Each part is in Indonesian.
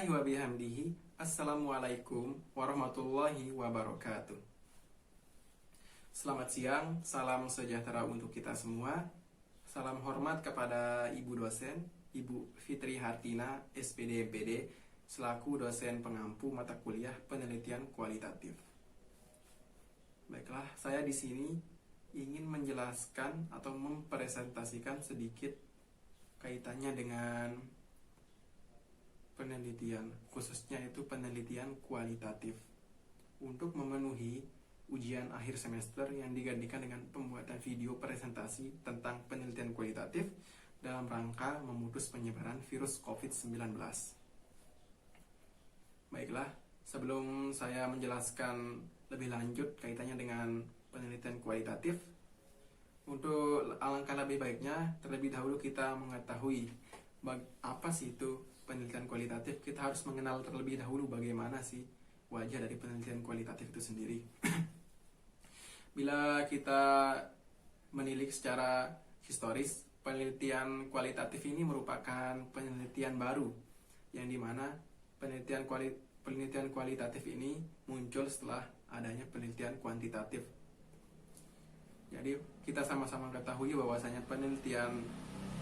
Subhanallahi wa bihamdihi. Assalamualaikum warahmatullahi wabarakatuh. Selamat siang, salam sejahtera untuk kita semua. Salam hormat kepada Ibu dosen, Ibu Fitri Hartina, SPD MPD, selaku dosen pengampu mata kuliah penelitian kualitatif. Baiklah, saya di sini ingin menjelaskan atau mempresentasikan sedikit kaitannya dengan penelitian, khususnya itu penelitian kualitatif, untuk memenuhi ujian akhir semester yang digantikan dengan pembuatan video presentasi tentang penelitian kualitatif dalam rangka memutus penyebaran virus COVID-19. Baiklah, sebelum saya menjelaskan lebih lanjut kaitannya dengan penelitian kualitatif, untuk alangkah lebih baiknya terlebih dahulu kita mengetahui apa sih itu penelitian kualitatif. Kita harus mengenal terlebih dahulu bagaimana sih wajah dari penelitian kualitatif itu sendiri. Bila kita menilik secara historis, penelitian kualitatif ini merupakan penelitian baru, yang dimana penelitian kualitatif ini muncul setelah adanya penelitian kuantitatif. Jadi kita sama-sama ketahui bahwasanya penelitian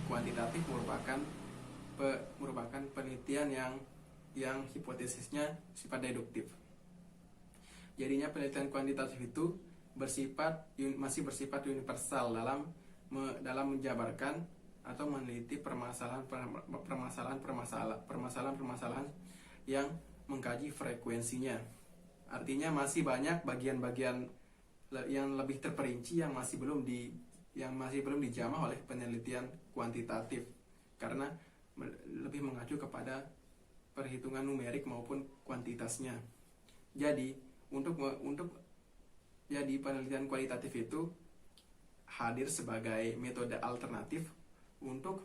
kuantitatif merupakan penelitian yang hipotesisnya sifat deduktif. Jadinya penelitian kuantitatif itu masih bersifat universal dalam menjabarkan atau meneliti permasalahan yang mengkaji frekuensinya. Artinya masih banyak bagian-bagian yang lebih terperinci yang masih belum dijamah oleh penelitian kuantitatif, karena lebih mengacu kepada perhitungan numerik maupun kuantitasnya. Jadi jadi penelitian kualitatif itu hadir sebagai metode alternatif untuk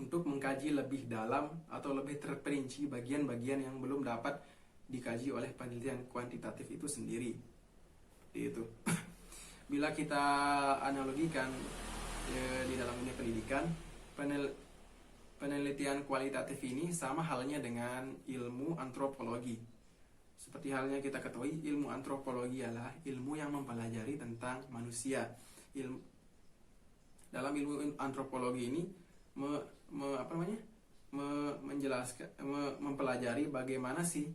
mengkaji lebih dalam atau lebih terperinci bagian-bagian yang belum dapat dikaji oleh penelitian kuantitatif itu sendiri. Itu. Bila kita analogikan di dalam dunia pendidikan, penelitian kualitatif ini sama halnya dengan ilmu antropologi. Seperti halnya kita ketahui, ilmu antropologi adalah ilmu yang mempelajari tentang manusia. Dalam ilmu antropologi ini mempelajari bagaimana sih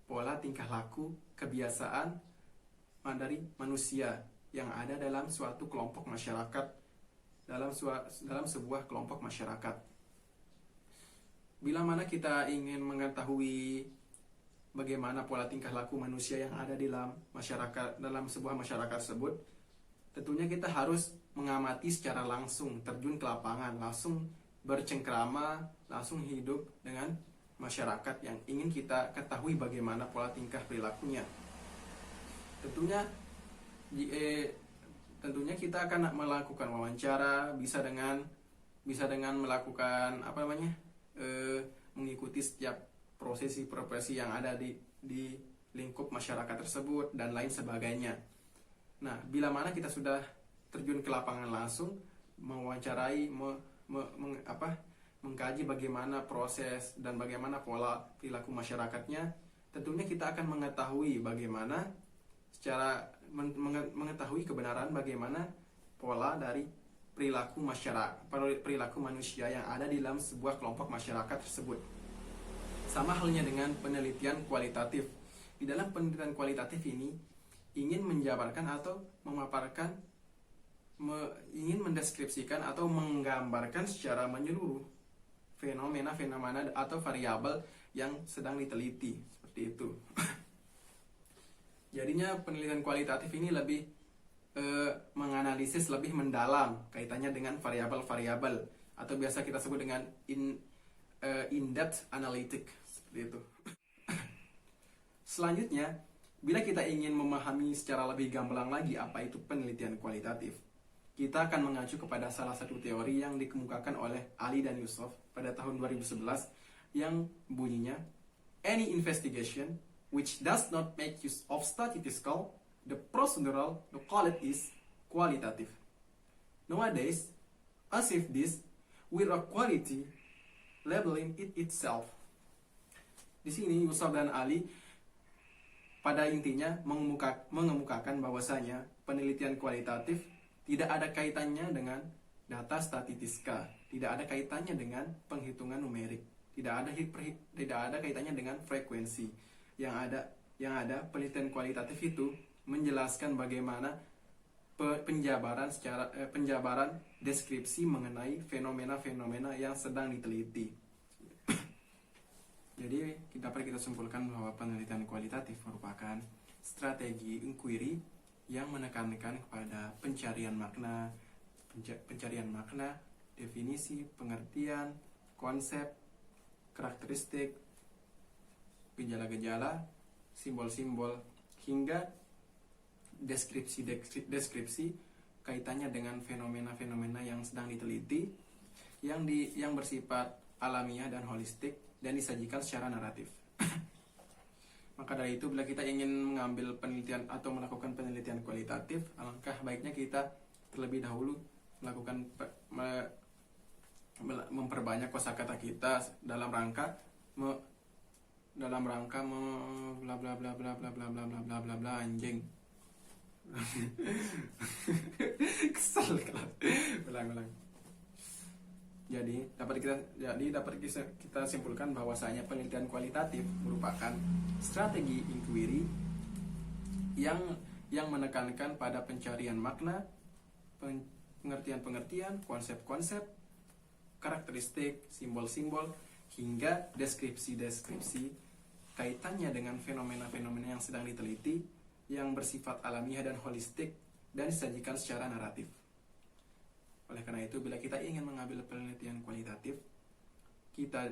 pola tingkah laku, kebiasaan dari manusia yang ada dalam suatu kelompok masyarakat, dalam sebuah kelompok masyarakat. Bila mana kita ingin mengetahui bagaimana pola tingkah laku manusia yang ada dalam sebuah masyarakat tersebut, tentunya kita harus mengamati secara langsung, terjun ke lapangan, langsung bercengkrama, langsung hidup dengan masyarakat yang ingin kita ketahui bagaimana pola tingkah perilakunya. Tentunya kita akan melakukan wawancara, bisa dengan melakukan mengikuti setiap profesi yang ada di lingkup masyarakat tersebut dan lain sebagainya. Nah, bila mana kita sudah terjun ke lapangan langsung, mewawancarai, mengkaji bagaimana proses dan bagaimana pola perilaku masyarakatnya, tentunya kita akan mengetahui mengetahui kebenaran bagaimana pola dari perilaku manusia yang ada di dalam sebuah kelompok masyarakat tersebut. Sama halnya dengan penelitian kualitatif. Di dalam penelitian kualitatif ini ingin menjabarkan atau ingin mendeskripsikan atau menggambarkan secara menyeluruh fenomena atau variabel yang sedang diteliti, seperti itu. Jadinya penelitian kualitatif ini lebih menganalisis lebih mendalam kaitannya dengan variabel-variabel, atau biasa kita sebut dengan in-depth analytic, seperti itu. Selanjutnya, bila kita ingin memahami secara lebih gamblang lagi apa itu penelitian kualitatif, kita akan mengacu kepada salah satu teori yang dikemukakan oleh Ali dan Yusuf pada tahun 2011 yang bunyinya, any investigation which does not make use of statistical, the procedural, the call it is qualitative. Nowadays, as if this, with a quality labeling it itself. Di sini Yusuf dan Ali pada intinya mengemukakan bahwasanya penelitian kualitatif tidak ada kaitannya dengan data statistika, tidak ada kaitannya dengan penghitungan numerik, tidak ada kaitannya dengan frekuensi. Yang ada penelitian kualitatif itu menjelaskan bagaimana penjabaran deskripsi mengenai fenomena-fenomena yang sedang diteliti. Jadi dapat kita simpulkan bahwa penelitian kualitatif merupakan strategi inquiry yang menekankan kepada pencarian makna, definisi, pengertian, konsep, karakteristik, gejala-gejala, simbol-simbol, hingga deskripsi kaitannya dengan fenomena-fenomena yang sedang diteliti, yang bersifat alamiah dan holistik dan disajikan secara naratif. Maka dari itu, bila kita ingin mengambil penelitian atau melakukan penelitian kualitatif, alangkah baiknya kita terlebih dahulu melakukan memperbanyak kosakata kita dalam rangka bla bla bla bla bla bla bla bla bla bla bla anjing. Kesel kelas. Ulang. Jadi dapat kita simpulkan bahwasanya penelitian kualitatif merupakan strategi inquiry yang menekankan pada pencarian makna, pengertian-pengertian, konsep-konsep, karakteristik, simbol-simbol, hingga deskripsi-deskripsi kaitannya dengan fenomena-fenomena yang sedang diteliti, yang bersifat alamiah dan holistik dan disajikan secara naratif. Oleh karena itu, bila kita ingin mengambil penelitian kualitatif, kita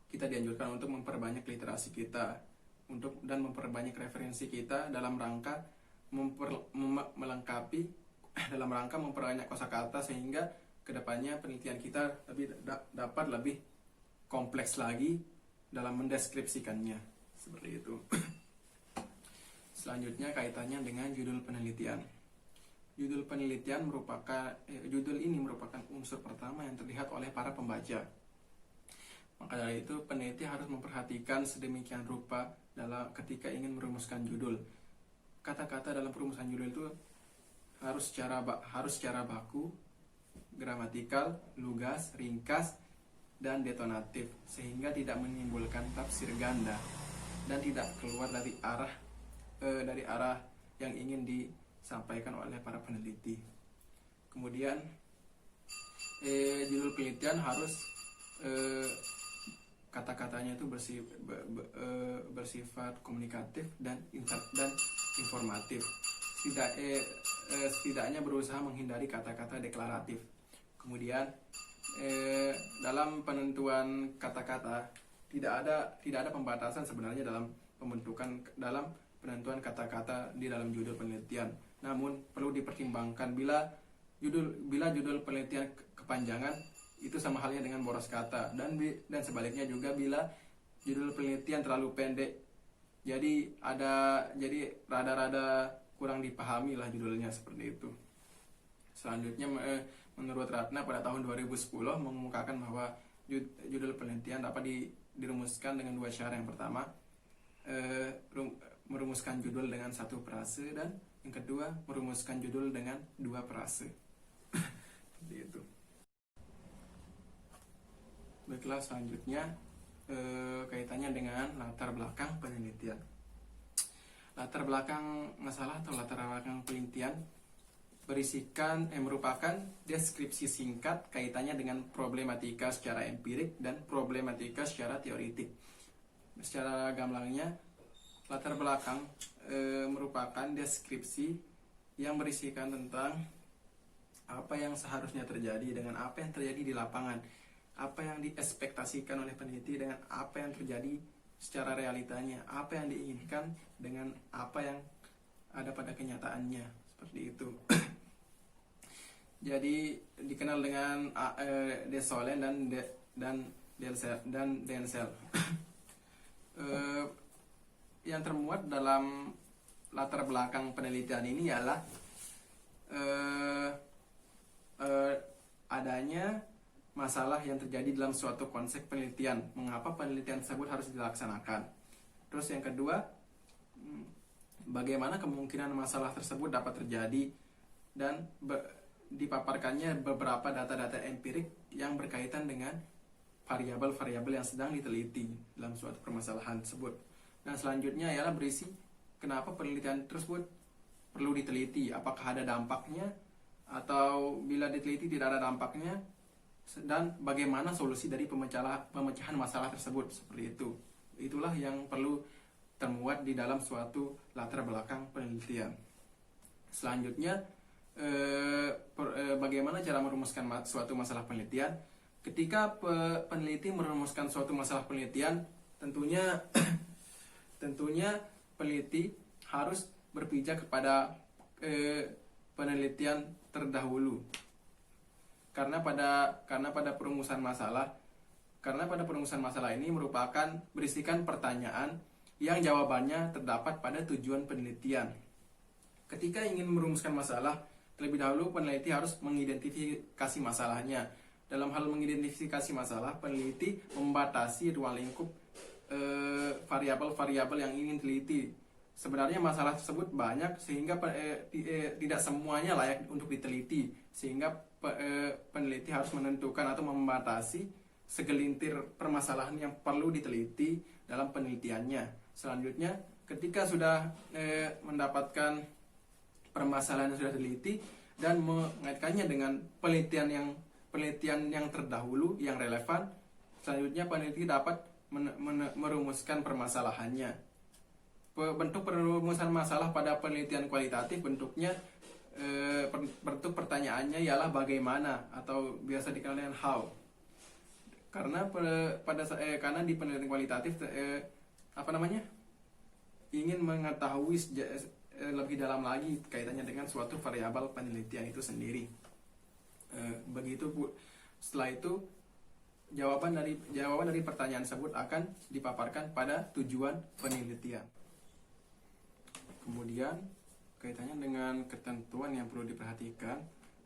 dianjurkan untuk memperbanyak literasi kita, dan memperbanyak referensi kita dalam rangka memperbanyak kosakata, sehingga kedepannya penelitian kita dapat lebih kompleks lagi dalam mendeskripsikannya. Seperti itu. Selanjutnya kaitannya dengan judul penelitian. Judul ini merupakan unsur pertama yang terlihat oleh para pembaca. Maka dari itu, peneliti harus memperhatikan sedemikian rupa ketika ingin merumuskan judul. Kata-kata dalam perumusan judul itu harus secara baku, gramatikal, lugas, ringkas, dan detonatif, sehingga tidak menimbulkan tafsir ganda dan tidak keluar dari arah yang ingin disampaikan oleh para peneliti. Kemudian judul penelitian harus kata-katanya itu bersifat komunikatif dan informatif. Setidaknya berusaha menghindari kata-kata deklaratif. Kemudian dalam penentuan kata-kata tidak ada pembatasan sebenarnya dalam penentuan kata-kata di dalam judul penelitian. Namun perlu dipertimbangkan bila judul penelitian kepanjangan, itu sama halnya dengan boros kata, dan sebaliknya juga bila judul penelitian terlalu pendek, jadi rada-rada kurang dipahami lah judulnya, seperti itu. Selanjutnya, menurut Ratna pada tahun 2010 mengemukakan bahwa judul penelitian dapat dirumuskan dengan dua cara. Yang pertama, merumuskan judul dengan satu frase, dan yang kedua, merumuskan judul dengan dua frase. Seperti itu. Baiklah, selanjutnya kaitannya dengan latar belakang penelitian. Latar belakang masalah atau latar belakang penelitian merupakan deskripsi singkat kaitannya dengan problematika secara empirik dan problematika secara teoritik. Secara gamblangnya, latar belakang merupakan deskripsi yang berisikan tentang apa yang seharusnya terjadi dengan apa yang terjadi di lapangan, apa yang diekspektasikan oleh peneliti dengan apa yang terjadi secara realitanya, apa yang diinginkan dengan apa yang ada pada kenyataannya, seperti itu. Jadi dikenal dengan Desolé dan Densel. Yang termuat dalam latar belakang penelitian ini ialah adanya masalah yang terjadi dalam suatu konsep penelitian, mengapa penelitian tersebut harus dilaksanakan. Terus yang kedua, bagaimana kemungkinan masalah tersebut dapat terjadi, dan dipaparkannya beberapa data-data empirik yang berkaitan dengan variabel-variabel yang sedang diteliti dalam suatu permasalahan tersebut. Dan selanjutnya ialah berisi kenapa penelitian tersebut perlu diteliti, apakah ada dampaknya atau bila diteliti tidak ada dampaknya, dan bagaimana solusi dari pemecahan masalah tersebut. Seperti itu. Itulah yang perlu termuat di dalam suatu latar belakang penelitian. Selanjutnya, bagaimana cara merumuskan suatu masalah penelitian. Ketika peneliti merumuskan suatu masalah penelitian, tentunya peneliti harus berpijak kepada penelitian terdahulu. Karena pada perumusan masalah ini merupakan berisikan pertanyaan yang jawabannya terdapat pada tujuan penelitian. Ketika ingin merumuskan masalah, terlebih dahulu peneliti harus mengidentifikasi masalahnya. Dalam hal mengidentifikasi masalah, peneliti membatasi ruang lingkup variabel-variabel yang ingin teliti. Sebenarnya masalah tersebut banyak sehingga tidak semuanya layak untuk diteliti, sehingga peneliti harus menentukan atau membatasi segelintir permasalahan yang perlu diteliti dalam penelitiannya. Selanjutnya, ketika sudah mendapatkan permasalahan yang sudah diteliti dan mengaitkannya dengan penelitian yang terdahulu yang relevan, selanjutnya peneliti dapat merumuskan permasalahannya. Bentuk perumusan masalah pada penelitian kualitatif bentuk pertanyaannya ialah bagaimana, atau biasa dikenal dengan how. Karena di penelitian kualitatif ingin mengetahui lebih dalam lagi kaitannya dengan suatu variabel penelitian itu sendiri. Begitu Bu. Setelah itu jawaban dari pertanyaan tersebut akan dipaparkan pada tujuan penelitian. Kemudian kaitannya dengan ketentuan yang perlu diperhatikan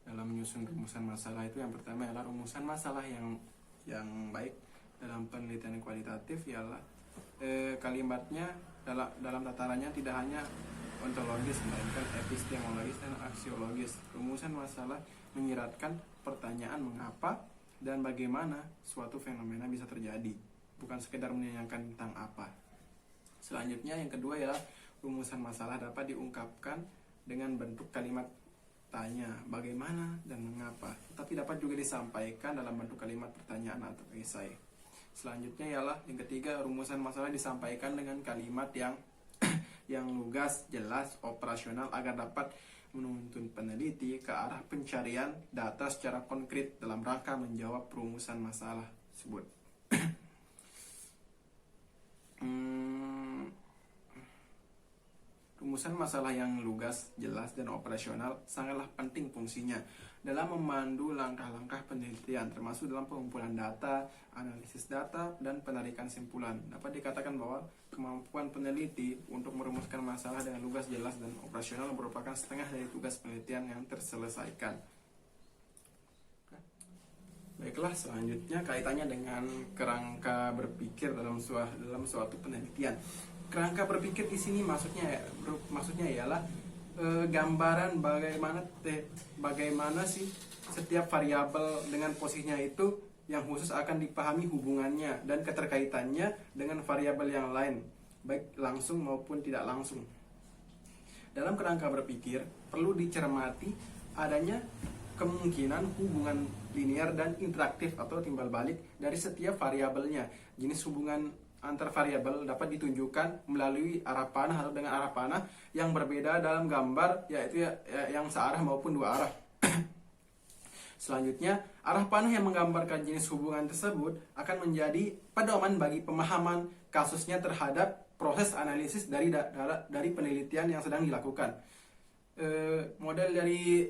dalam menyusun rumusan masalah itu, yang pertama adalah rumusan masalah yang baik dalam penelitian kualitatif ialah kalimatnya dalam tatarannya tidak hanya ontologis melainkan epistemologis dan aksiologis. Rumusan masalah menyiratkan pertanyaan mengapa dan bagaimana suatu fenomena bisa terjadi, bukan sekedar menanyakan tentang apa. Selanjutnya yang kedua ialah rumusan masalah dapat diungkapkan dengan bentuk kalimat tanya, bagaimana dan mengapa, tetapi dapat juga disampaikan dalam bentuk kalimat pertanyaan atau esai. Selanjutnya ialah yang ketiga, rumusan masalah disampaikan dengan kalimat yang lugas, jelas, operasional agar dapat menuntun peneliti ke arah pencarian data secara konkret dalam rangka menjawab perumusan masalah tersebut. Rumusan masalah yang lugas, jelas, dan operasional sangatlah penting fungsinya dalam memandu langkah-langkah penelitian, termasuk dalam pengumpulan data, analisis data, dan penarikan simpulan. Dapat dikatakan bahwa kemampuan peneliti untuk merumuskan masalah dengan lugas, jelas, dan operasional merupakan setengah dari tugas penelitian yang terselesaikan. Baiklah, selanjutnya kaitannya dengan kerangka berpikir dalam suatu penelitian. Kerangka berpikir di sini maksudnya ialah gambaran bagaimana sih setiap variabel dengan posisinya itu yang khusus akan dipahami hubungannya dan keterkaitannya dengan variabel yang lain, baik langsung maupun tidak langsung. Dalam kerangka berpikir perlu dicermati adanya kemungkinan hubungan linear dan interaktif atau timbal balik dari setiap variabelnya. Jenis hubungan antar variabel dapat ditunjukkan melalui arah panah atau dengan arah panah yang berbeda dalam gambar, yaitu yang searah maupun dua arah. Selanjutnya, arah panah yang menggambarkan jenis hubungan tersebut akan menjadi pedoman bagi pemahaman kasusnya terhadap proses analisis dari penelitian yang sedang dilakukan. Model dari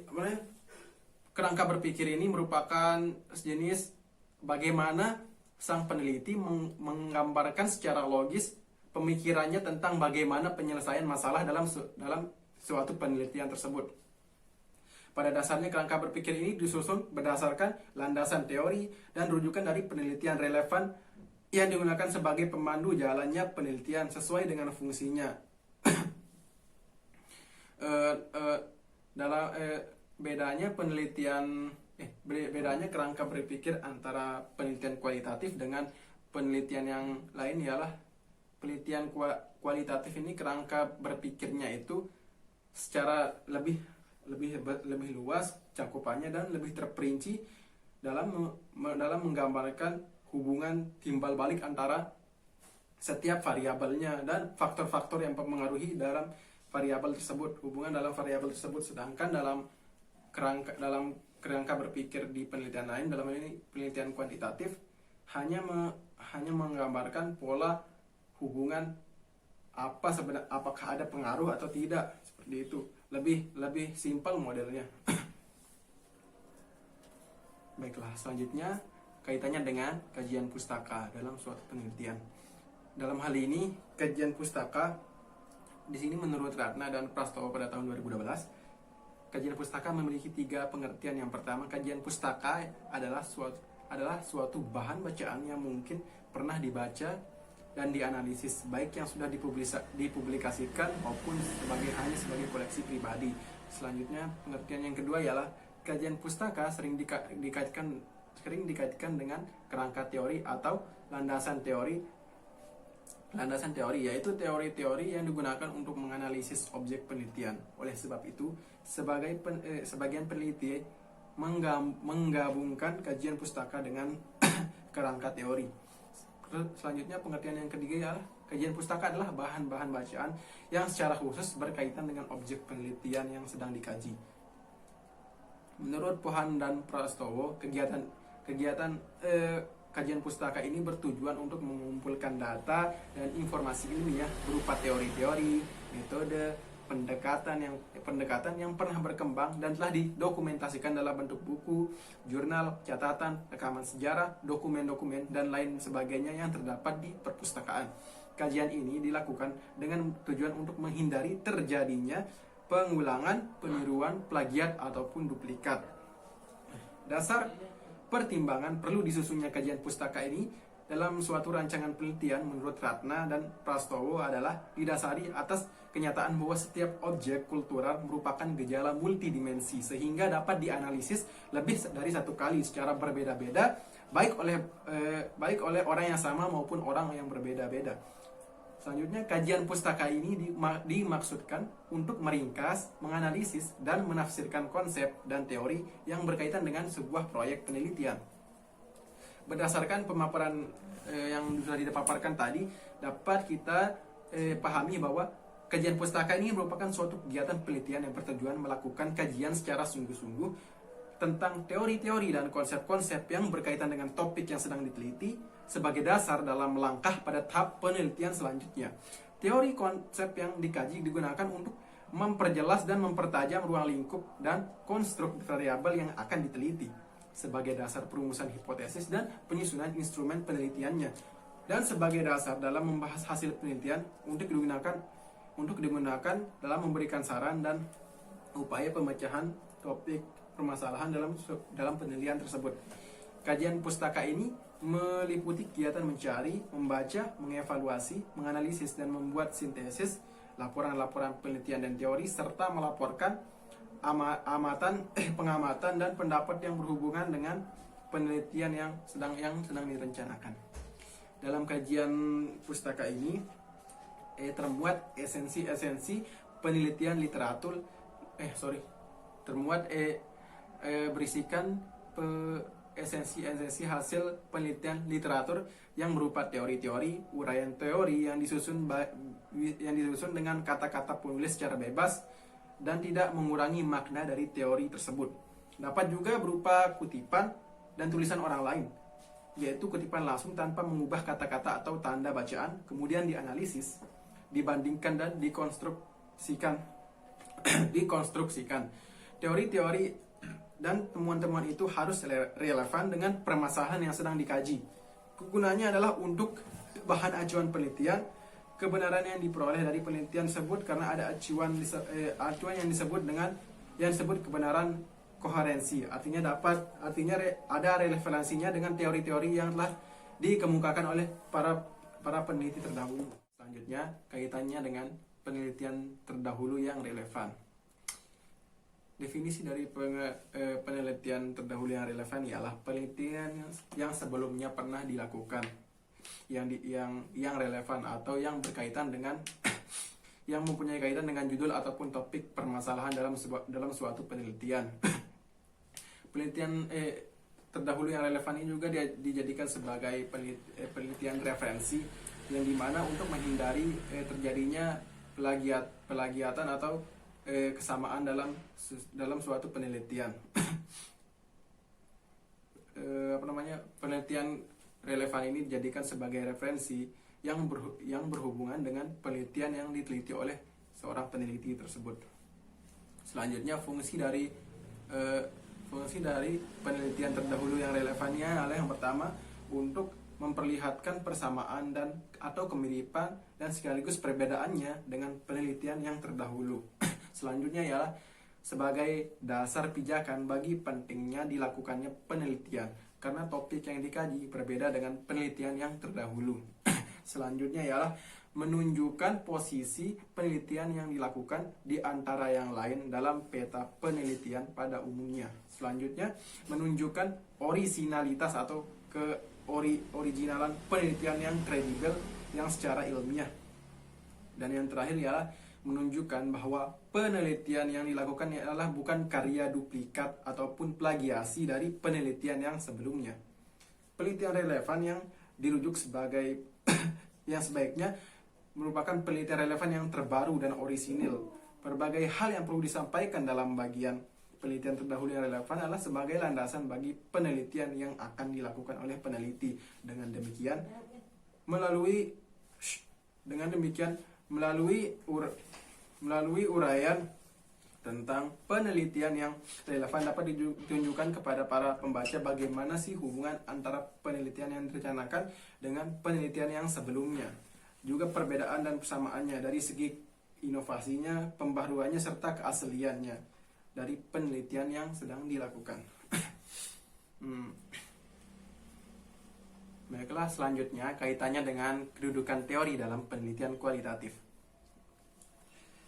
kerangka berpikir ini merupakan sejenis bagaimana sang peneliti menggambarkan secara logis pemikirannya tentang bagaimana penyelesaian masalah dalam suatu penelitian tersebut. Pada dasarnya kerangka berpikir ini disusun berdasarkan landasan teori dan rujukan dari penelitian relevan yang digunakan sebagai pemandu jalannya penelitian sesuai dengan fungsinya. Bedanya kerangka berpikir antara penelitian kualitatif dengan penelitian yang lain ialah penelitian kualitatif ini kerangka berpikirnya itu secara lebih luas cakupannya dan lebih terperinci dalam menggambarkan hubungan timbal balik antara setiap variabelnya dan faktor-faktor yang mempengaruhi dalam variabel tersebut, hubungan dalam variabel tersebut. Sedangkan dalam kerangka berpikir di penelitian lain, dalam ini penelitian kuantitatif, hanya menggambarkan pola hubungan apakah ada pengaruh atau tidak, seperti itu. Lebih simpel modelnya. Baiklah, selanjutnya kaitannya dengan kajian pustaka dalam suatu penelitian. Dalam hal ini, kajian pustaka di sini menurut Ratna dan Prastowo pada tahun 2012, kajian pustaka memiliki 3 pengertian. Yang pertama, kajian pustaka adalah suatu bahan bacaan yang mungkin pernah dibaca dan dianalisis, baik yang sudah dipublikasikan maupun hanya sebagai koleksi pribadi. Selanjutnya, pengertian yang kedua ialah kajian pustaka sering dikaitkan dengan kerangka teori atau landasan teori, yaitu teori-teori yang digunakan untuk menganalisis objek penelitian. Oleh sebab itu, sebagian peneliti menggabungkan kajian pustaka dengan kerangka teori. Selanjutnya, pengertian yang ketiga ialah kajian pustaka adalah bahan-bahan bacaan yang secara khusus berkaitan dengan objek penelitian yang sedang dikaji. Menurut Pohan dan Prastowo, kegiatan kajian pustaka ini bertujuan untuk mengumpulkan data dan informasi ilmiah berupa teori-teori, metode, pendekatan yang pernah berkembang dan telah didokumentasikan dalam bentuk buku, jurnal, catatan, rekaman sejarah, dokumen-dokumen, dan lain sebagainya yang terdapat di perpustakaan. Kajian ini dilakukan dengan tujuan untuk menghindari terjadinya pengulangan, peniruan, plagiat, ataupun duplikat. Dasar pertimbangan perlu disusunnya kajian pustaka ini dalam suatu rancangan penelitian menurut Ratna dan Prastowo adalah didasari atas kenyataan bahwa setiap objek kultural merupakan gejala multidimensi sehingga dapat dianalisis lebih dari satu kali secara berbeda-beda, baik oleh orang yang sama maupun orang yang berbeda-beda. Selanjutnya, kajian pustaka ini dimaksudkan untuk meringkas, menganalisis, dan menafsirkan konsep dan teori yang berkaitan dengan sebuah proyek penelitian. Berdasarkan pemaparan yang sudah dipaparkan tadi, dapat kita pahami bahwa kajian pustaka ini merupakan suatu kegiatan penelitian yang bertujuan melakukan kajian secara sungguh-sungguh tentang teori-teori dan konsep-konsep yang berkaitan dengan topik yang sedang diteliti sebagai dasar dalam melangkah pada tahap penelitian selanjutnya. Teori konsep yang dikaji digunakan untuk memperjelas dan mempertajam ruang lingkup dan konstruk variabel yang akan diteliti sebagai dasar perumusan hipotesis dan penyusunan instrumen penelitiannya, dan sebagai dasar dalam membahas hasil penelitian untuk digunakan dalam memberikan saran dan upaya pemecahan topik permasalahan dalam penelitian tersebut. Kajian pustaka ini meliputi kegiatan mencari, membaca, mengevaluasi, menganalisis, dan membuat sintesis laporan-laporan penelitian dan teori, serta melaporkan pengamatan dan pendapat yang berhubungan dengan penelitian yang sedang direncanakan. Dalam kajian pustaka ini termuat esensi-esensi penelitian literatur berisikan esensi hasil penelitian literatur yang berupa teori-teori, uraian teori yang disusun dengan kata-kata penulis secara bebas dan tidak mengurangi makna dari teori tersebut. Dapat juga berupa kutipan dan tulisan orang lain, yaitu kutipan langsung tanpa mengubah kata-kata atau tanda bacaan, kemudian dianalisis, dibandingkan dan dikonstruksikan. Teori-teori dan temuan-temuan itu harus relevan dengan permasalahan yang sedang dikaji. Kegunaannya adalah untuk bahan acuan penelitian. Kebenaran yang diperoleh dari penelitian tersebut karena ada acuan yang disebut dengan yang disebut kebenaran koherensi. Artinya ada relevansinya dengan teori-teori yang telah dikemukakan oleh para peneliti terdahulu. Selanjutnya, kaitannya dengan penelitian terdahulu yang relevan. Definisi dari penelitian terdahulu yang relevan ialah penelitian yang sebelumnya pernah dilakukan, yang relevan atau yang berkaitan dengan yang mempunyai kaitan dengan judul ataupun topik permasalahan dalam suatu penelitian. Penelitian terdahulu yang relevan ini juga dijadikan sebagai penelitian referensi, yang dimana untuk menghindari terjadinya plagiatan atau kesamaan dalam suatu penelitian. Penelitian relevan ini dijadikan sebagai referensi yang berhubungan dengan penelitian yang diteliti oleh seorang peneliti tersebut. Selanjutnya, fungsi dari penelitian terdahulu yang relevannya adalah yang pertama, untuk memperlihatkan persamaan atau kemiripan dan sekaligus perbedaannya dengan penelitian yang terdahulu. Selanjutnya ialah sebagai dasar pijakan bagi pentingnya dilakukannya penelitian, karena topik yang dikaji berbeda dengan penelitian yang terdahulu. Selanjutnya ialah menunjukkan posisi penelitian yang dilakukan di antara yang lain dalam peta penelitian pada umumnya. Selanjutnya, menunjukkan orisinalitas atau originalan penelitian yang kredibel yang secara ilmiah. Dan yang terakhir ialah menunjukkan bahwa penelitian yang dilakukan adalah bukan karya duplikat ataupun plagiasi dari penelitian yang sebelumnya. Penelitian relevan yang dirujuk sebagai yang sebaiknya merupakan penelitian relevan yang terbaru dan orisinil. Berbagai hal yang perlu disampaikan dalam bagian penelitian terdahulu yang relevan adalah sebagai landasan bagi penelitian yang akan dilakukan oleh peneliti. Dengan demikian, melalui uraian tentang penelitian yang relevan dapat ditunjukkan kepada para pembaca bagaimana sih hubungan antara penelitian yang direncanakan dengan penelitian yang sebelumnya, juga perbedaan dan persamaannya dari segi inovasinya, pembaharuannya, serta keasliannya dari penelitian yang sedang dilakukan. Baiklah, selanjutnya kaitannya dengan kedudukan teori dalam penelitian kualitatif.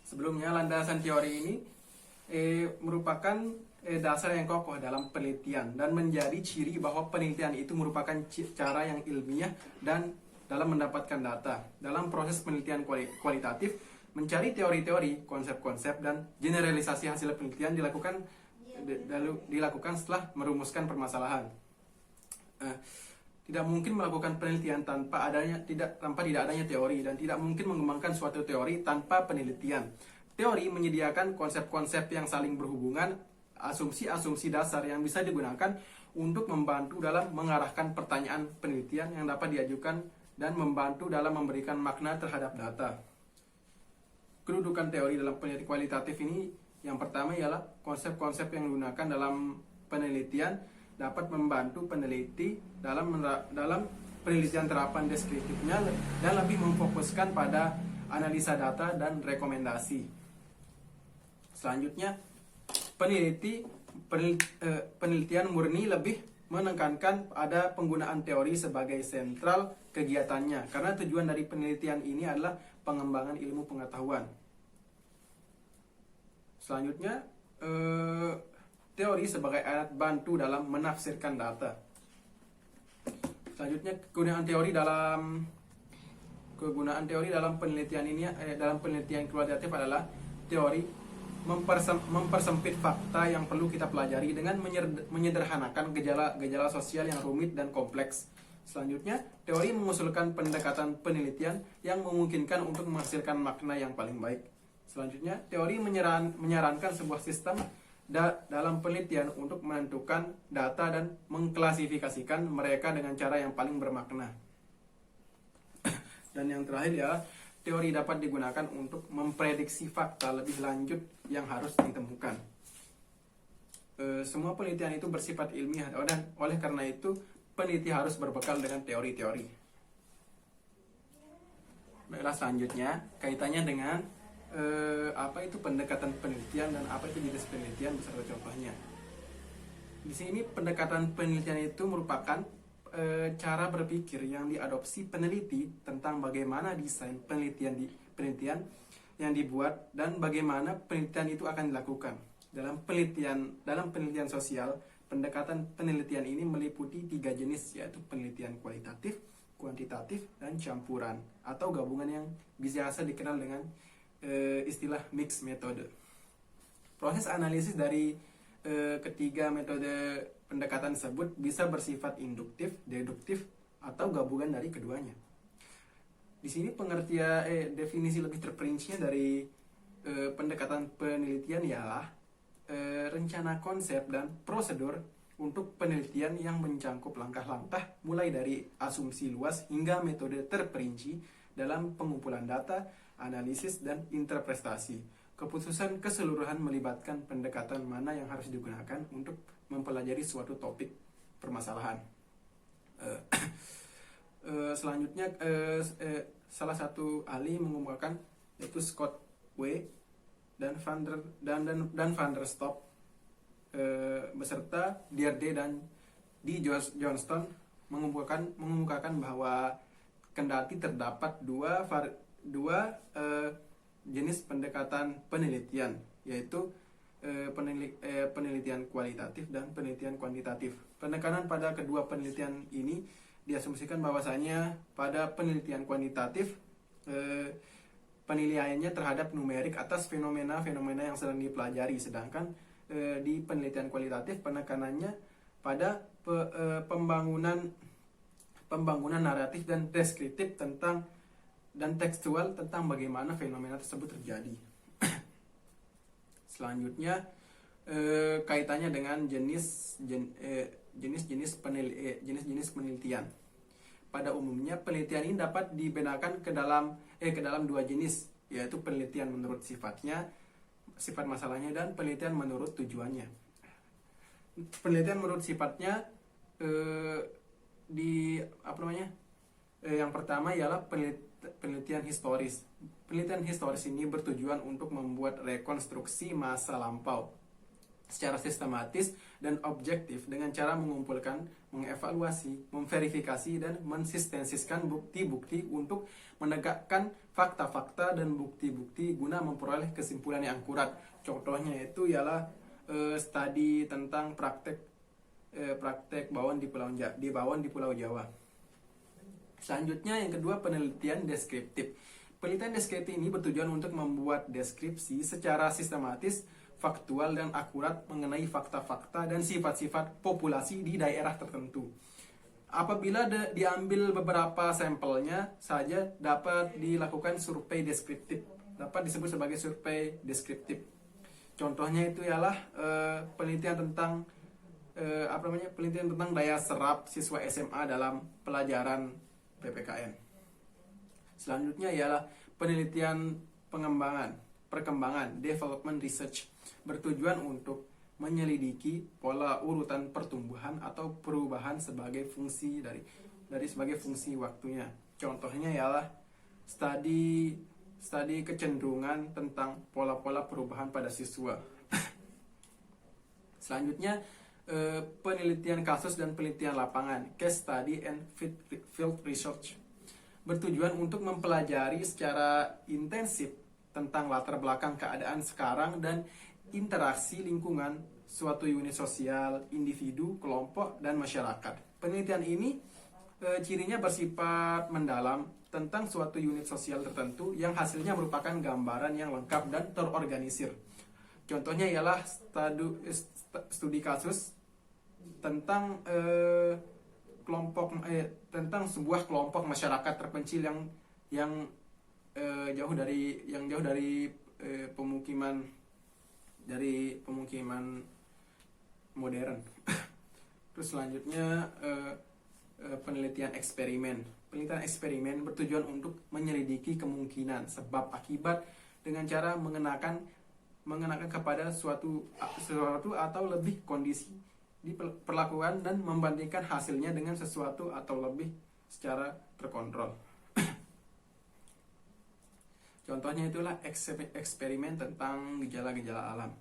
Sebelumnya, landasan teori ini merupakan dasar yang kokoh dalam penelitian dan menjadi ciri bahwa penelitian itu merupakan cara yang ilmiah dan dalam mendapatkan data. Dalam proses penelitian kualitatif, mencari teori-teori, konsep-konsep, dan generalisasi hasil penelitian dilakukan setelah merumuskan permasalahan. Tidak mungkin melakukan penelitian tanpa tidak adanya teori, dan tidak mungkin mengembangkan suatu teori tanpa penelitian. Teori menyediakan konsep-konsep yang saling berhubungan, asumsi-asumsi dasar yang bisa digunakan untuk membantu dalam mengarahkan pertanyaan penelitian yang dapat diajukan dan membantu dalam memberikan makna terhadap data. Kedudukan teori dalam penelitian kualitatif ini, yang pertama ialah konsep-konsep yang digunakan dalam penelitian dapat membantu peneliti dalam penelitian terapan deskriptifnya dan lebih memfokuskan pada analisa data dan rekomendasi. Selanjutnya, penelitian murni lebih menekankan pada penggunaan teori sebagai sentral kegiatannya, karena tujuan dari penelitian ini adalah pengembangan ilmu pengetahuan. Selanjutnya, teori sebagai alat bantu dalam menafsirkan data. Selanjutnya, kegunaan teori dalam penelitian ini, dalam penelitian kualitatif adalah teori mempersempit fakta yang perlu kita pelajari dengan menyederhanakan gejala sosial yang rumit dan kompleks. Selanjutnya, teori mengusulkan pendekatan penelitian yang memungkinkan untuk menghasilkan makna yang paling baik. Selanjutnya, teori menyarankan sebuah sistem dalam penelitian untuk menentukan data dan mengklasifikasikan mereka dengan cara yang paling bermakna. Dan yang terakhir ya, teori dapat digunakan untuk memprediksi fakta lebih lanjut yang harus ditemukan. Semua penelitian itu bersifat ilmiah, dan oleh karena itu peneliti harus berbekal dengan teori-teori. Baiklah, selanjutnya kaitannya dengan apa itu pendekatan penelitian dan apa itu jenis penelitian beserta contohnya. Di sini pendekatan penelitian itu merupakan cara berpikir yang diadopsi peneliti tentang bagaimana desain penelitian yang dibuat dan bagaimana penelitian itu akan dilakukan. Dalam penelitian sosial, pendekatan penelitian ini meliputi 3 jenis, yaitu penelitian kualitatif, kuantitatif, dan campuran atau gabungan yang biasa dikenal dengan istilah mixed metode. Proses analisis dari ketiga metode pendekatan tersebut bisa bersifat induktif, deduktif, atau gabungan dari keduanya. Di sini pengertian definisi lebih terperincinya dari pendekatan penelitian ialah rencana konsep dan prosedur untuk penelitian yang mencakup langkah-langkah mulai dari asumsi luas hingga metode terperinci dalam pengumpulan data, analisis, dan interpretasi. Keputusan keseluruhan melibatkan pendekatan mana yang harus digunakan untuk mempelajari suatu topik permasalahan. Selanjutnya, salah satu ahli mengemukakan yaitu Scott W. dan Van der Stoep beserta Deirdre dan D. Johnston mengemukakan bahwa kendati terdapat dua jenis pendekatan penelitian, yaitu penelitian kualitatif dan penelitian kuantitatif. Penekanan pada kedua penelitian ini diasumsikan bahwasanya pada penelitian kuantitatif penilaiannya terhadap numerik atas fenomena-fenomena yang sedang dipelajari, sedangkan di penelitian kualitatif penekanannya pada pembangunan naratif dan deskriptif dan tekstual tentang bagaimana fenomena tersebut terjadi. Selanjutnya kaitannya dengan jenis-jenis penelitian. Pada umumnya penelitian ini dapat dibedakan ke dalam 2 jenis, yaitu penelitian menurut sifat masalahnya, dan penelitian menurut tujuannya. Penelitian menurut sifatnya yang pertama ialah penelitian historis. Penelitian historis ini bertujuan untuk membuat rekonstruksi masa lampau secara sistematis dan objektif dengan cara mengumpulkan, mengevaluasi, memverifikasi, dan mensintesiskan bukti-bukti untuk menegakkan fakta-fakta dan bukti-bukti guna memperoleh kesimpulan yang akurat. Contohnya itu ialah studi tentang praktek bawon di Pulau Jawa. Selanjutnya yang kedua, penelitian deskriptif. Penelitian deskriptif ini bertujuan untuk membuat deskripsi secara sistematis, faktual, dan akurat mengenai fakta-fakta dan sifat-sifat populasi di daerah tertentu. Apabila diambil beberapa sampelnya saja dapat dilakukan survei deskriptif, dapat disebut sebagai survei deskriptif. Contohnya itu ialah penelitian tentang daya serap siswa SMA dalam pelajaran PPKN. Selanjutnya ialah penelitian perkembangan development research, bertujuan untuk menyelidiki pola urutan pertumbuhan atau perubahan sebagai fungsi sebagai fungsi waktunya. Contohnya ialah studi kecenderungan tentang pola-pola perubahan pada siswa. Selanjutnya penelitian kasus dan penelitian lapangan, case study and field research, bertujuan untuk mempelajari secara intensif tentang latar belakang keadaan sekarang dan interaksi lingkungan suatu unit sosial, individu, kelompok, dan masyarakat. Penelitian ini cirinya bersifat mendalam tentang suatu unit sosial tertentu yang hasilnya merupakan gambaran yang lengkap dan terorganisir. Contohnya ialah studi kasus tentang tentang sebuah kelompok masyarakat terpencil yang jauh dari pemukiman modern. Terus selanjutnya penelitian eksperimen. Penelitian eksperimen bertujuan untuk menyelidiki kemungkinan sebab akibat dengan cara mengenakan kepada suatu atau lebih kondisi diperlakukan dan membandingkan hasilnya dengan sesuatu atau lebih secara terkontrol. Contohnya itulah eksperimen tentang gejala-gejala alam.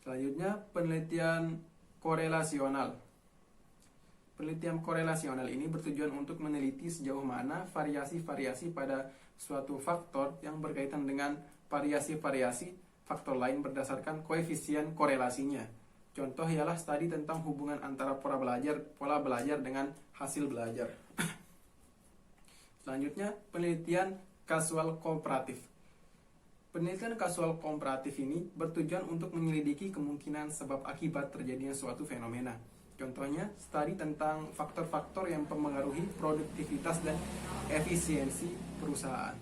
Selanjutnya, penelitian korelasional. Penelitian korelasional ini bertujuan untuk meneliti sejauh mana variasi-variasi pada suatu faktor yang berkaitan dengan variasi-variasi faktor lain berdasarkan koefisien korelasinya. Contoh ialah studi tentang hubungan antara pola belajar dengan hasil belajar. Selanjutnya, penelitian kasual komparatif. Penelitian kasual komparatif ini bertujuan untuk menyelidiki kemungkinan sebab akibat terjadinya suatu fenomena. Contohnya, studi tentang faktor-faktor yang mempengaruhi produktivitas dan efisiensi perusahaan.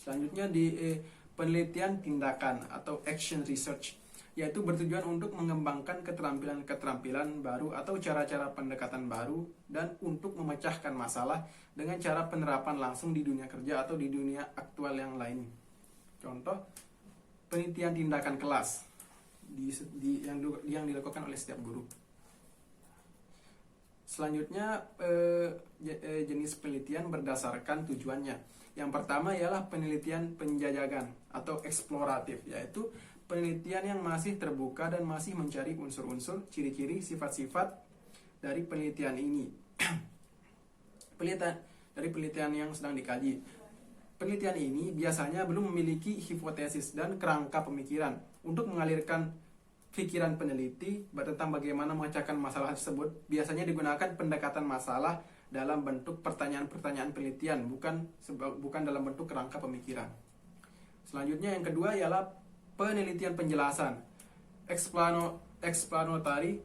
Selanjutnya di penelitian tindakan atau action research, yaitu bertujuan untuk mengembangkan keterampilan-keterampilan baru atau cara-cara pendekatan baru dan untuk memecahkan masalah dengan cara penerapan langsung di dunia kerja atau di dunia aktual yang lain. Contoh, penelitian tindakan kelas yang dilakukan oleh setiap guru. Selanjutnya, jenis penelitian berdasarkan tujuannya. Yang pertama ialah penelitian penjajakan atau eksploratif, yaitu penelitian yang masih terbuka dan masih mencari unsur-unsur, ciri-ciri, sifat-sifat dari penelitian ini. Dari penelitian yang sedang dikaji. Penelitian ini biasanya belum memiliki hipotesis dan kerangka pemikiran. Untuk mengalirkan pikiran peneliti tentang bagaimana memecahkan masalah tersebut, biasanya digunakan pendekatan masalah dalam bentuk pertanyaan-pertanyaan penelitian, bukan dalam bentuk kerangka pemikiran. Selanjutnya yang kedua ialah penelitian penjelasan, explanatory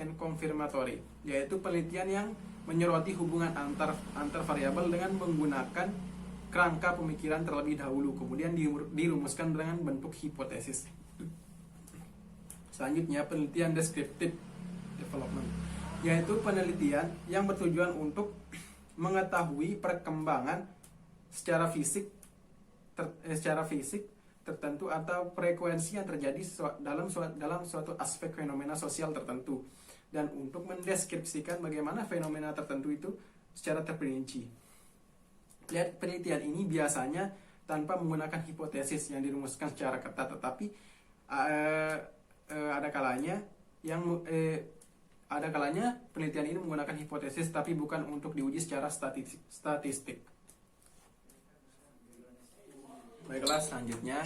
and confirmatory, yaitu penelitian yang menyoroti hubungan antar variabel dengan menggunakan kerangka pemikiran terlebih dahulu, kemudian dirumuskan dengan bentuk hipotesis. Selanjutnya, penelitian descriptive development, yaitu penelitian yang bertujuan untuk mengetahui perkembangan secara fisik tertentu atau frekuensi yang terjadi dalam suatu aspek fenomena sosial tertentu, dan untuk mendeskripsikan bagaimana fenomena tertentu itu secara terperinci. Penelitian ini biasanya tanpa menggunakan hipotesis yang dirumuskan secara ketat, tetapi ada kalanya penelitian ini menggunakan hipotesis tapi bukan untuk diuji secara statistik. Baiklah, selanjutnya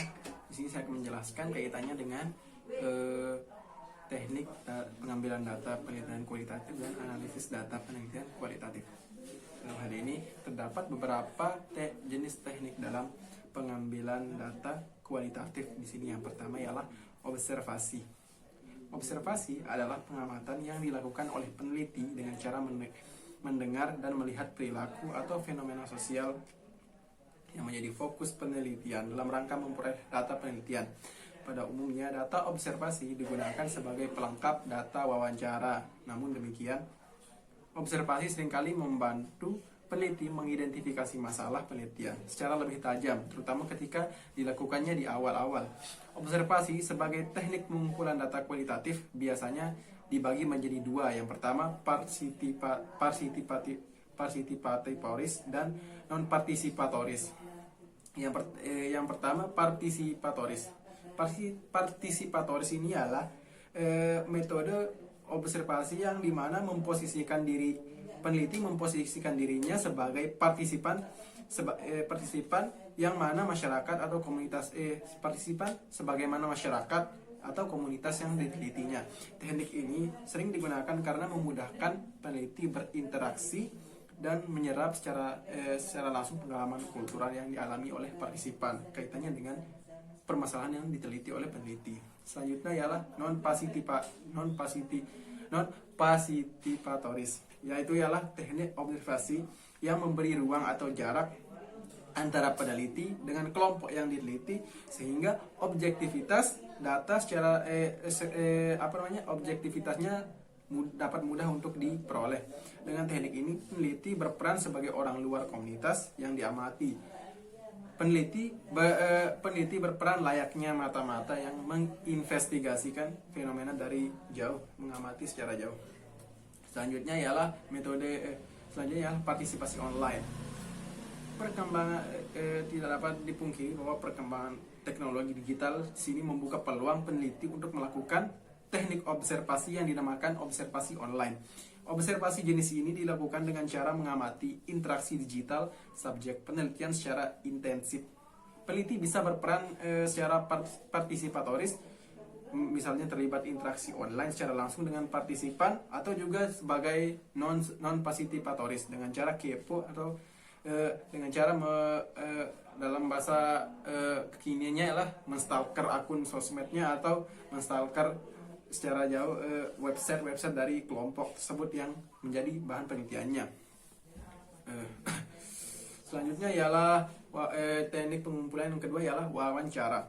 di sini saya akan menjelaskan kaitannya dengan teknik pengambilan data penelitian kualitatif dan analisis data penelitian kualitatif. Dalam hal ini terdapat beberapa jenis teknik dalam pengambilan data kualitatif. Di sini yang pertama ialah observasi. Observasi adalah pengamatan yang dilakukan oleh peneliti dengan cara mendengar dan melihat perilaku atau fenomena sosial yang menjadi fokus penelitian dalam rangka memperoleh data penelitian. Pada umumnya, data observasi digunakan sebagai pelengkap data wawancara. Namun demikian, observasi seringkali membantu peneliti mengidentifikasi masalah penelitian secara lebih tajam, terutama ketika dilakukannya di awal-awal. Observasi sebagai teknik pengumpulan data kualitatif biasanya dibagi menjadi dua. Yang pertama, participatoris dan non-participatoris. Yang pertama, participatoris. Participatoris ini adalah metode observasi yang dimana peneliti memposisikan dirinya sebagai partisipan yang mana masyarakat atau komunitas partisipan sebagaimana masyarakat atau komunitas yang ditelitinya. Teknik ini sering digunakan karena memudahkan peneliti berinteraksi dan menyerap secara langsung pengalaman kultural yang dialami oleh partisipan kaitannya dengan permasalahan yang diteliti oleh peneliti. Selanjutnya ialah non-participatoris, yaitu ialah teknik observasi yang memberi ruang atau jarak antara peneliti dengan kelompok yang diteliti sehingga objektivitas data objektivitasnya dapat mudah untuk diperoleh. Dengan teknik ini, peneliti berperan sebagai orang luar komunitas yang diamati. Peneliti berperan layaknya mata-mata yang menginvestigasikan fenomena dari jauh, mengamati secara jauh. Selanjutnya ialah partisipasi online. Perkembangan tidak dapat dipungkiri bahwa perkembangan teknologi digital sini membuka peluang peneliti untuk melakukan teknik observasi yang dinamakan observasi online. Observasi jenis ini dilakukan dengan cara mengamati interaksi digital subjek penelitian secara intensif. Peneliti bisa berperan secara partisipatoris, misalnya terlibat interaksi online secara langsung dengan partisipan, atau juga sebagai non partisipatoris dengan cara kepo atau dengan cara dalam bahasa kekiniannya adalah menstalker akun sosmednya atau menstalker secara jauh website dari kelompok tersebut yang menjadi bahan penelitiannya. Selanjutnya ialah teknik pengumpulan yang kedua ialah wawancara.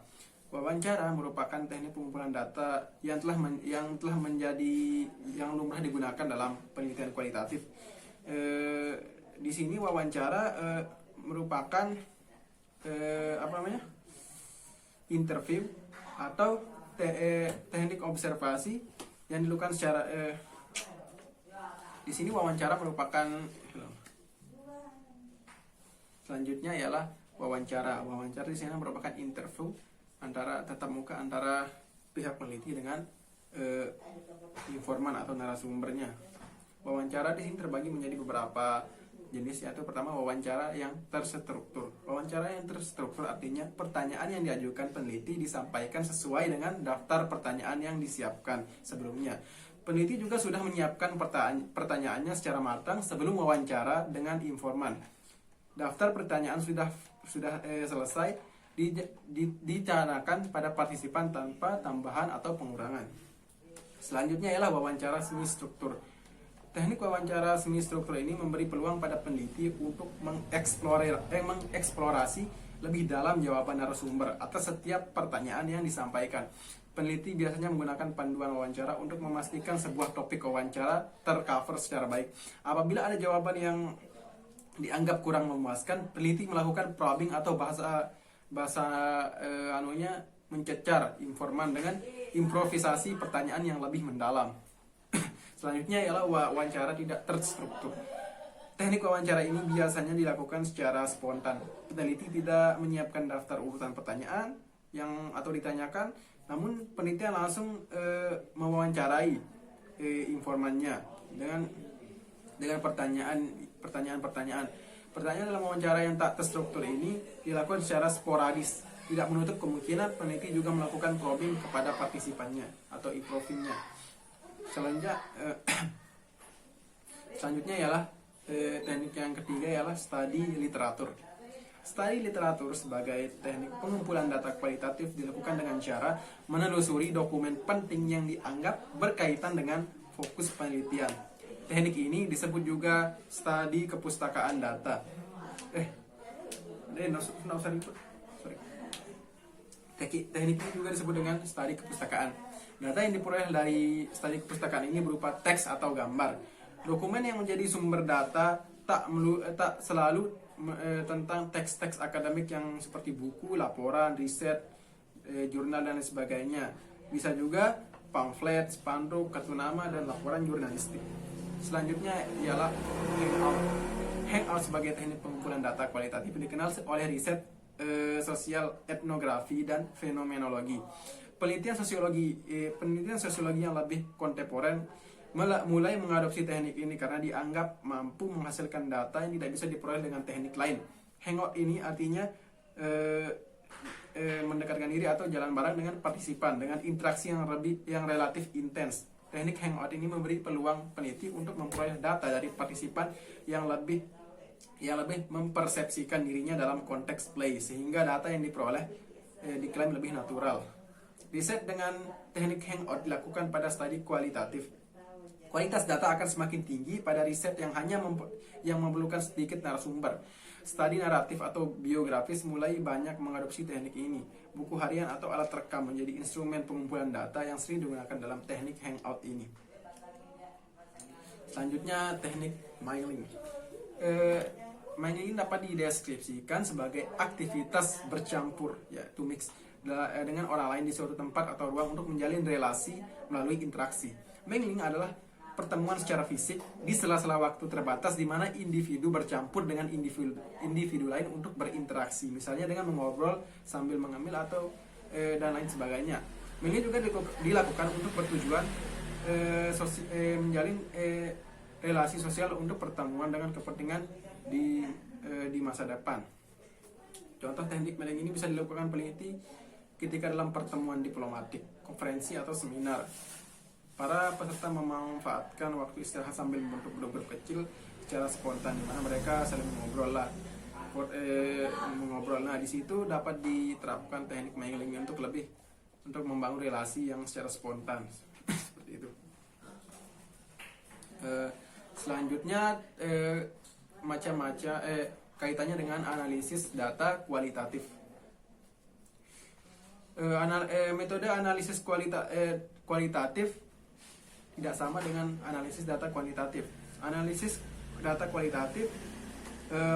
Wawancara merupakan teknik pengumpulan data yang lumrah digunakan dalam penelitian kualitatif. Di sini wawancara merupakan interview atau teknik observasi yang dilakukan secara di sini wawancara merupakan selanjutnya ialah wawancara. Wawancara di sini merupakan interview antara tatap muka antara pihak peneliti dengan informan atau narasumbernya. Wawancara di sini terbagi menjadi beberapa jenis, yaitu pertama wawancara yang terstruktur. Wawancara yang terstruktur artinya pertanyaan yang diajukan peneliti disampaikan sesuai dengan daftar pertanyaan yang disiapkan sebelumnya. Peneliti juga sudah menyiapkan pertanyaannya secara matang sebelum wawancara dengan informan. Daftar pertanyaan sudah selesai dicanangkan pada partisipan tanpa tambahan atau pengurangan. Selanjutnya ialah wawancara semi struktur. Teknik wawancara semi struktur ini memberi peluang pada peneliti untuk mengeksplorasi lebih dalam jawaban narasumber atas setiap pertanyaan yang disampaikan. Peneliti biasanya menggunakan panduan wawancara untuk memastikan sebuah topik wawancara tercover secara baik. Apabila ada jawaban yang dianggap kurang memuaskan, peneliti melakukan probing atau mencecar informan dengan improvisasi pertanyaan yang lebih mendalam. Selanjutnya ialah wawancara tidak terstruktur. Teknik wawancara ini biasanya dilakukan secara spontan. Peneliti tidak menyiapkan daftar urutan pertanyaan atau ditanyakan, namun peneliti langsung mewawancarai informannya dengan pertanyaan. Pertanyaan dalam wawancara yang tak terstruktur ini dilakukan secara sporadis. Tidak menutup kemungkinan peneliti juga melakukan probing kepada partisipannya atau improvingnya. Selanjutnya ialah teknik yang ketiga ialah studi literatur. Studi literatur sebagai teknik pengumpulan data kualitatif dilakukan dengan cara menelusuri dokumen penting yang dianggap berkaitan dengan fokus penelitian. Teknik ini disebut juga studi kepustakaan data. Teknik ini juga disebut dengan studi kepustakaan. Data yang diperoleh dari studi kepustakaan ini berupa teks atau gambar. Dokumen yang menjadi sumber data tak selalu tentang teks-teks akademik yang seperti buku, laporan, riset, jurnal dan sebagainya. Bisa juga pamflet, spanduk, kartu nama, dan laporan jurnalistik. Selanjutnya ialah hangout. Hangout sebagai teknik pengumpulan data kualitatif dikenal oleh riset sosial, etnografi, dan fenomenologi. Penelitian sosiologi yang lebih kontemporer mulai mengadopsi teknik ini karena dianggap mampu menghasilkan data yang tidak bisa diperoleh dengan teknik lain. Hangout ini artinya mendekatkan diri atau jalan bareng dengan partisipan dengan interaksi yang relatif intens. Teknik hangout ini memberi peluang peneliti untuk memperoleh data dari partisipan yang lebih mempersepsikan dirinya dalam konteks play, sehingga data yang diperoleh diklaim lebih natural. Riset dengan teknik hangout dilakukan pada studi kualitatif. Kualitas data akan semakin tinggi pada riset yang memerlukan sedikit narasumber. Studi naratif atau biografis mulai banyak mengadopsi teknik ini. Buku harian atau alat rekam menjadi instrumen pengumpulan data yang sering digunakan dalam teknik hangout ini. Selanjutnya teknik mailing. Mailing dapat dideskripsikan sebagai aktivitas bercampur, to mix, dengan orang lain di suatu tempat atau ruang untuk menjalin relasi melalui interaksi. Mailing adalah pertemuan secara fisik di sela-sela waktu terbatas di mana individu bercampur dengan individu lain untuk berinteraksi, misalnya dengan mengobrol sambil mengambil atau dan lain sebagainya. Ini juga dilakukan untuk bertujuan menjalin relasi sosial untuk pertemuan dengan kepentingan di masa depan. Contoh teknik mailing ini bisa dilakukan peneliti ketika dalam pertemuan diplomatik, konferensi atau seminar. Para peserta memanfaatkan waktu istirahat sambil membentuk grup kecil secara spontan, di mana mereka saling mengobrol. Nah, di situ dapat diterapkan teknik mailing untuk membangun relasi yang secara spontan. Seperti itu. Selanjutnya macam-macam kaitannya dengan analisis data kualitatif. Metode analisis kualitatif tidak sama dengan analisis data kuantitatif. Analisis data kualitatif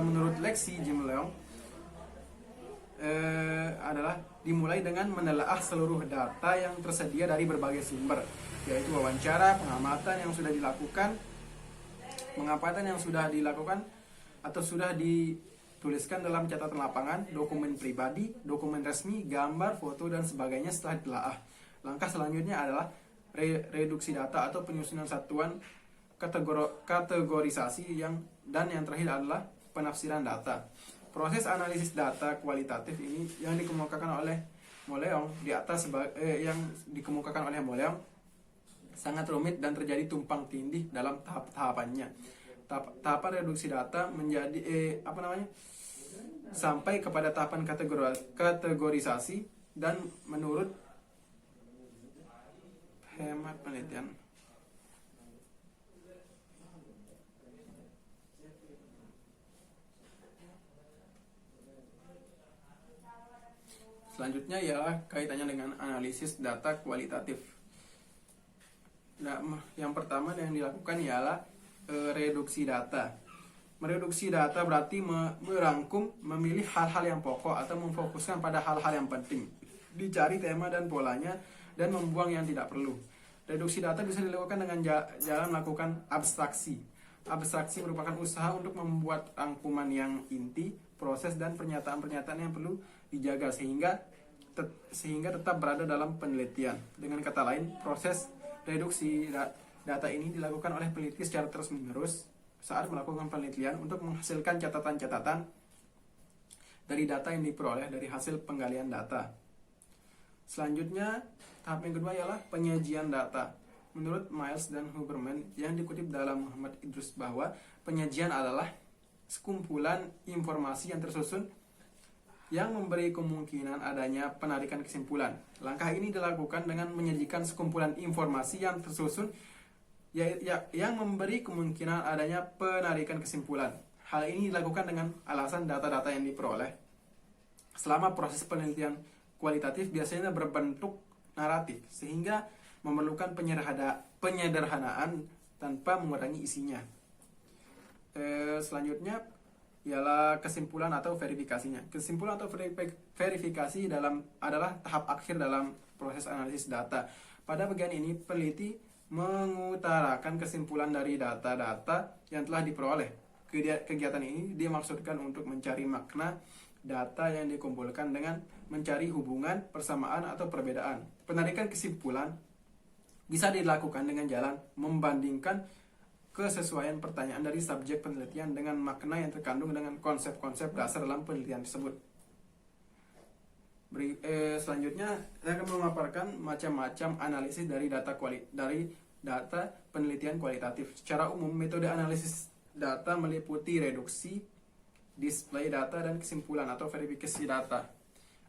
menurut Lexi Jim Leong adalah dimulai dengan menelaah seluruh data yang tersedia dari berbagai sumber, yaitu wawancara, pengamatan yang sudah dilakukan atau sudah dituliskan dalam catatan lapangan, dokumen pribadi, dokumen resmi, gambar, foto, dan sebagainya setelah ditelaah. Langkah selanjutnya adalah reduksi data atau penyusunan satuan kategorisasi dan yang terakhir adalah penafsiran data. Proses analisis data kualitatif ini yang dikemukakan oleh Moleong sangat rumit dan terjadi tumpang tindih dalam tahapannya. Tahapan reduksi data menjadi sampai kepada tahapan kategorisasi, dan menurut hemat penelitian selanjutnya ialah kaitannya dengan analisis data kualitatif. Nah, yang pertama yang dilakukan ialah reduksi data. Mereduksi data berarti merangkum, memilih hal-hal yang pokok atau memfokuskan pada hal-hal yang penting, dicari tema dan polanya, dan membuang yang tidak perlu. Reduksi data bisa dilakukan dengan jalan melakukan abstraksi. Abstraksi merupakan usaha untuk membuat rangkuman yang inti, proses, dan pernyataan-pernyataan yang perlu dijaga sehingga tetap berada dalam penelitian. Dengan kata lain, proses reduksi data ini dilakukan oleh peneliti secara terus-menerus saat melakukan penelitian untuk menghasilkan catatan-catatan dari data yang diperoleh dari hasil penggalian data. Selanjutnya, tahap yang kedua ialah penyajian data. Menurut Miles dan Huberman yang dikutip dalam Muhammad Idrus bahwa penyajian adalah sekumpulan informasi yang tersusun yang memberi kemungkinan adanya penarikan kesimpulan. Langkah ini dilakukan dengan menyajikan sekumpulan informasi yang tersusun yang memberi kemungkinan adanya penarikan kesimpulan. Hal ini dilakukan dengan alasan data-data yang diperoleh selama proses penelitian kualitatif biasanya berbentuk naratif, sehingga memerlukan penyederhanaan tanpa mengurangi isinya. Selanjutnya ialah kesimpulan atau verifikasinya. Kesimpulan atau verifikasi adalah tahap akhir dalam proses analisis data. Pada bagian ini, peneliti mengutarakan kesimpulan dari data-data yang telah diperoleh. Kegiatan ini dimaksudkan untuk mencari makna data yang dikumpulkan dengan mencari hubungan, persamaan, atau perbedaan. Penarikan kesimpulan bisa dilakukan dengan jalan membandingkan kesesuaian pertanyaan dari subjek penelitian dengan makna yang terkandung dengan konsep-konsep dasar dalam penelitian tersebut. Selanjutnya, saya akan memaparkan macam-macam analisis dari data penelitian kualitatif. Secara umum, metode analisis data meliputi reduksi, display data, dan kesimpulan atau verifikasi data.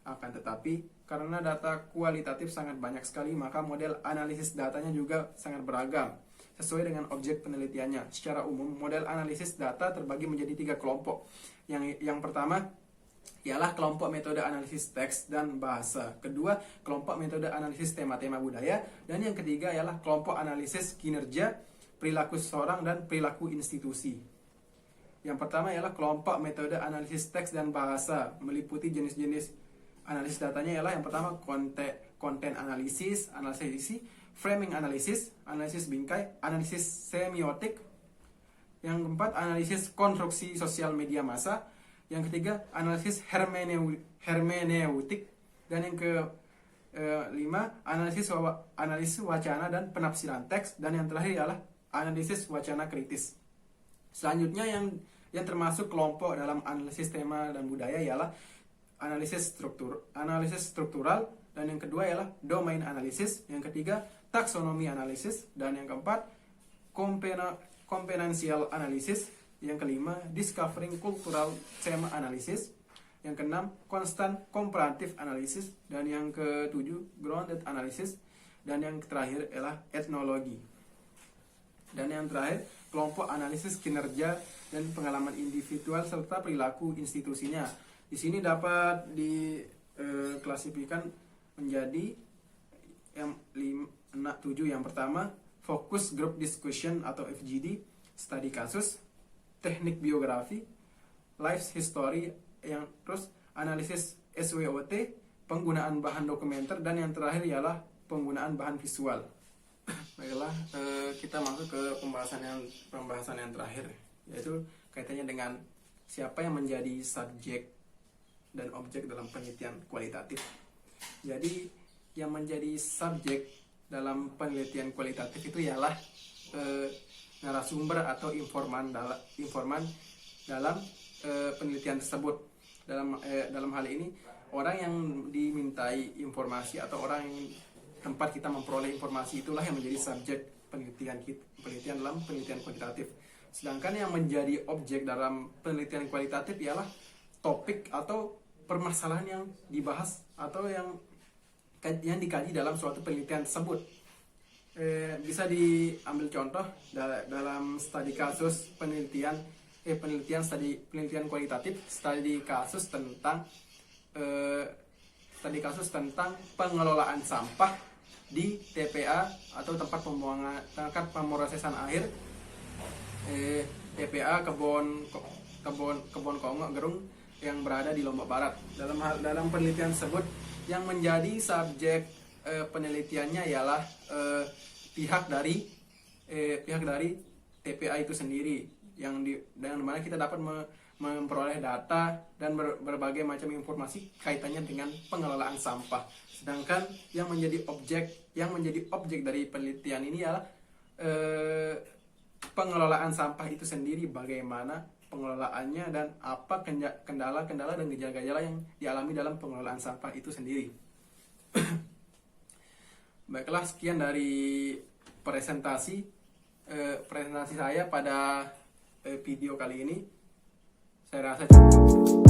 Akan tetapi, karena data kualitatif sangat banyak sekali, maka model analisis datanya juga sangat beragam sesuai dengan objek penelitiannya. Secara umum, model analisis data terbagi menjadi 3 kelompok. Yang pertama ialah kelompok metode analisis teks dan bahasa. Kedua, kelompok metode analisis tema-tema budaya. Dan yang ketiga ialah kelompok analisis kinerja, perilaku seseorang, dan perilaku institusi. Yang pertama ialah kelompok metode analisis teks dan bahasa, meliputi jenis-jenis analisis datanya ialah yang pertama konten analisis isi, framing analysis, analisis bingkai, analisis semiotik. Yang keempat, analisis konstruksi sosial media massa. Yang ketiga, analisis hermeneutik. Dan yang kelima, analisis wacana dan penafsiran teks. Dan yang terakhir adalah analisis wacana kritis. Selanjutnya yang termasuk kelompok dalam analisis tema dan budaya ialah analisis struktural, dan yang kedua ialah domain analisis, yang ketiga taksonomi analisis, dan yang keempat kompetensial analisis, yang kelima discovering cultural theme analisis, yang keenam constant comparative analysis, dan yang ketujuh grounded analysis, dan yang terakhir ialah etnologi. Dan yang terakhir, kelompok analisis kinerja dan pengalaman individual serta perilaku institusinya. Di sini dapat diklasifikasikan menjadi yang 7. Yang pertama, focus group discussion atau FGD, studi kasus, teknik biografi, life history, yang terus analisis SWOT, penggunaan bahan dokumenter, dan yang terakhir ialah penggunaan bahan visual. Baiklah, kita masuk ke pembahasan yang terakhir, yaitu kaitannya dengan siapa yang menjadi subjek dan objek dalam penelitian kualitatif. Jadi yang menjadi subjek dalam penelitian kualitatif itu ialah narasumber atau informan dalam penelitian tersebut. Dalam hal ini, orang yang dimintai informasi atau orang yang tempat kita memperoleh informasi itulah yang menjadi subjek penelitian dalam penelitian kualitatif. Sedangkan yang menjadi objek dalam penelitian kualitatif ialah topik atau permasalahan yang dibahas atau yang dikaji dalam suatu penelitian tersebut. Bisa diambil contoh dalam studi kasus penelitian kualitatif, studi kasus tentang pengelolaan sampah di TPA atau tempat pemrosesan air, TPA kebon Kongo Gerung yang berada di Lombok Barat. Dalam penelitian tersebut yang menjadi subjek penelitiannya ialah pihak dari TPA itu sendiri, dengan mana kita dapat memperoleh data dan berbagai macam informasi kaitannya dengan pengelolaan sampah. Sedangkan yang menjadi objek dari penelitian ini adalah pengelolaan sampah itu sendiri, bagaimana pengelolaannya dan apa kendala-kendala dan gejala-gejala yang dialami dalam pengelolaan sampah itu sendiri. Baiklah, sekian dari presentasi saya pada video kali ini. Saya rasa cukup.